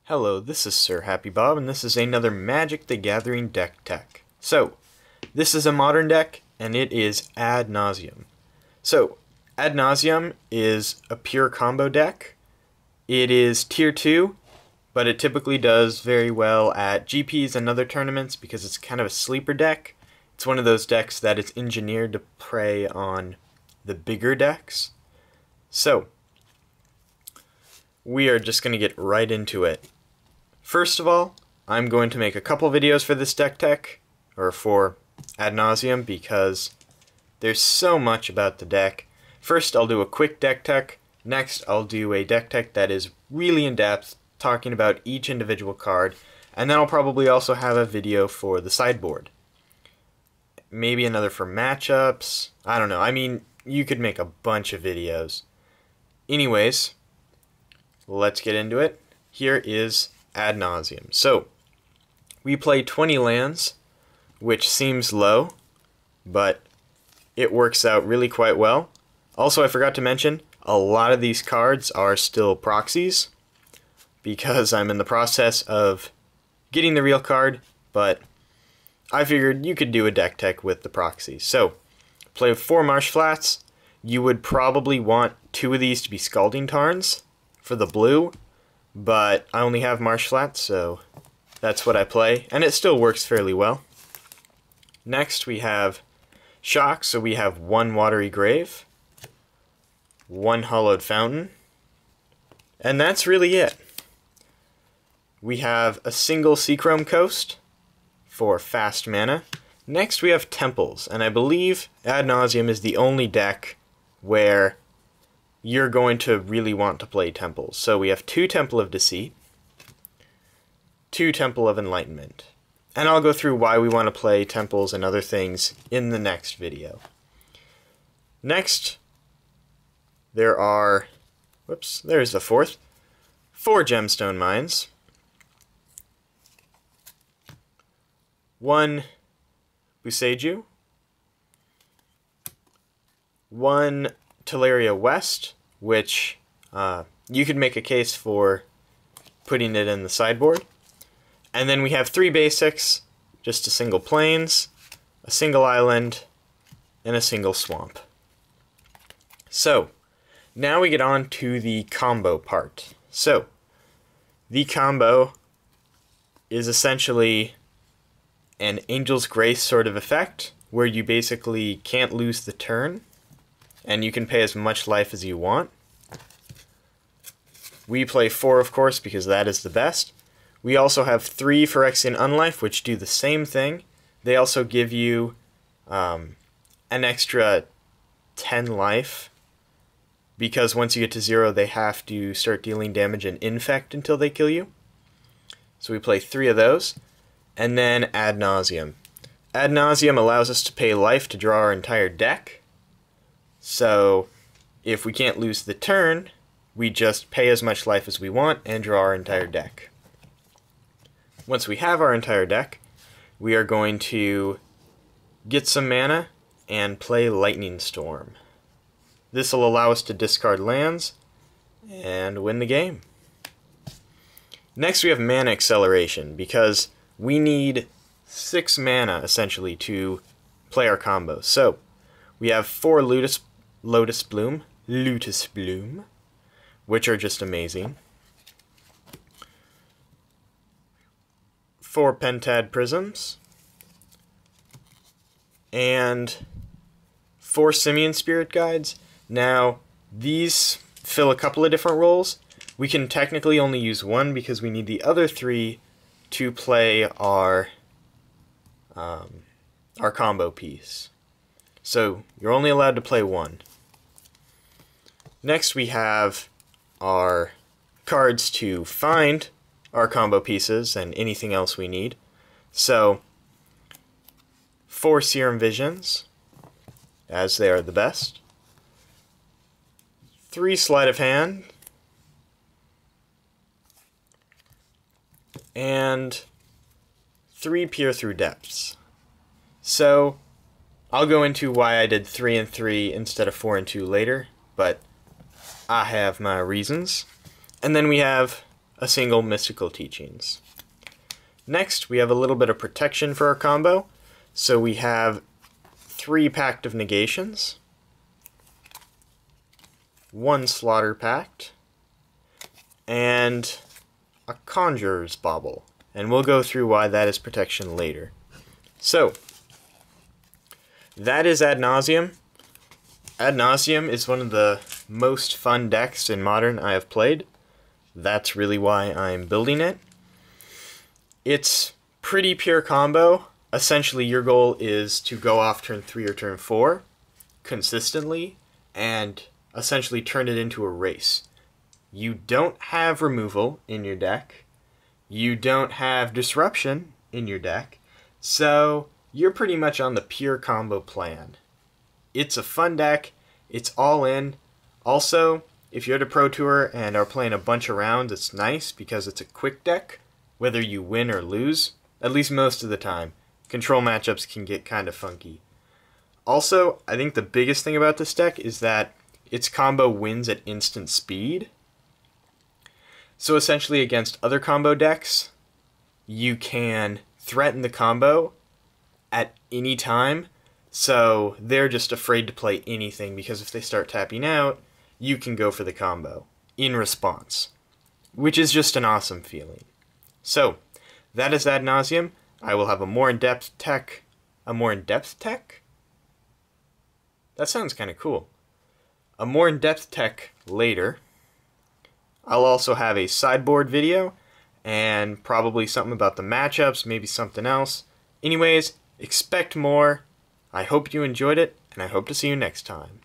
Hello, this is Sir Happy Bob, and this is another Magic the Gathering deck tech. So, this is a modern deck, and it is Ad Nauseam. So, Ad Nauseam is a pure combo deck. It is tier 2, but it typically does very well at GPs and other tournaments because it's kind of a sleeper deck. It's one of those decks that is engineered to prey on the bigger decks. So, we are just going to get right into it. First of all, I'm going to make a couple videos for this deck tech, or for Ad Nauseam, because there's so much about the deck. First, I'll do a quick deck tech. Next, I'll do a deck tech that is really in-depth, talking about each individual card. And then I'll probably also have a video for the sideboard. Maybe another for matchups. I don't know. I mean, you could make a bunch of videos. Anyways, let's get into it. Here is Ad Nauseam. So, we play 20 lands, which seems low, but it works out really quite well. Also, I forgot to mention, a lot of these cards are still proxies, because I'm in the process of getting the real card, but I figured you could do a deck tech with the proxies. So, play 4 Marsh Flats. You would probably want 2 of these to be Scalding Tarns for the blue, but I only have Marsh Flats, so that's what I play, and it still works fairly well. Next we have Shock, so we have 1 Watery Grave, 1 Hollowed Fountain, and that's really it. We have a single Seachrome Coast for fast mana. Next we have Temples, and I believe Ad Nauseam is the only deck where you're going to really want to play Temples. So we have 2 Temple of Deceit, 2 Temple of Enlightenment. And I'll go through why we want to play Temples and other things in the next video. Next, there are, there's the 4th, 4 Gemstone Mines, 1 Boseiju, 1 Teleria West, which you could make a case for putting it in the sideboard. And then we have 3 basics, just a single plains, a single island, and a single swamp. So, now we get on to the combo part. So, the combo is essentially an Angel's Grace sort of effect, where you basically can't lose the turn, and you can pay as much life as you want. We play 4, of course, because that is the best. We also have 3 Phyrexian Unlife, which do the same thing. They also give you an extra 10 life, because once you get to 0, they have to start dealing damage and infect until they kill you. So we play 3 of those. And then Ad Nauseam. Ad Nauseam allows us to pay life to draw our entire deck. So, if we can't lose the turn, we just pay as much life as we want and draw our entire deck. Once we have our entire deck, we are going to get some mana and play Lightning Storm. This will allow us to discard lands and win the game. Next we have Mana Acceleration, because we need 6 mana, essentially, to play our combo. So, we have 4 Lotus Bloom, which are just amazing. 4 Pentad Prisms, and 4 Simian Spirit Guides. Now, these fill a couple of different roles. We can technically only use 1 because we need the other 3 to play our combo piece. So, you're only allowed to play 1. Next we have our cards to find our combo pieces and anything else we need. So, 4 Serum Visions, as they are the best. 3 Sleight of Hand. And 3 Peer Through Depths. So, I'll go into why I did 3 and 3 instead of 4 and 2 later, but I have my reasons. And then we have a single Mystical Teachings. Next, we have a little bit of protection for our combo. So we have 3 Pact of Negations, 1 Slaughter Pact, and a Conjurer's Bauble. And we'll go through why that is protection later. So, that is Ad Nauseam. Ad Nauseam is one of the most fun decks in Modern I have played. That's really why I'm building it. It's pretty pure combo. Essentially, your goal is to go off turn 3 or turn 4 consistently and essentially turn it into a race. You don't have removal in your deck. You don't have disruption in your deck. So you're pretty much on the pure combo plan. It's a fun deck. It's all in. Also, if you're at a Pro Tour and are playing a bunch of rounds, it's nice because it's a quick deck. Whether you win or lose, at least most of the time, control matchups can get kind of funky. Also, I think the biggest thing about this deck is that its combo wins at instant speed. So essentially against other combo decks, you can threaten the combo at any time. So they're just afraid to play anything because if they start tapping out, you can go for the combo in response, which is just an awesome feeling. So that is Ad Nauseam. I will have a more in-depth tech. A more in-depth tech? That sounds kind of cool. A more in-depth tech later. I'll also have a sideboard video and probably something about the matchups, maybe something else. Anyways, expect more. I hope you enjoyed it, and I hope to see you next time.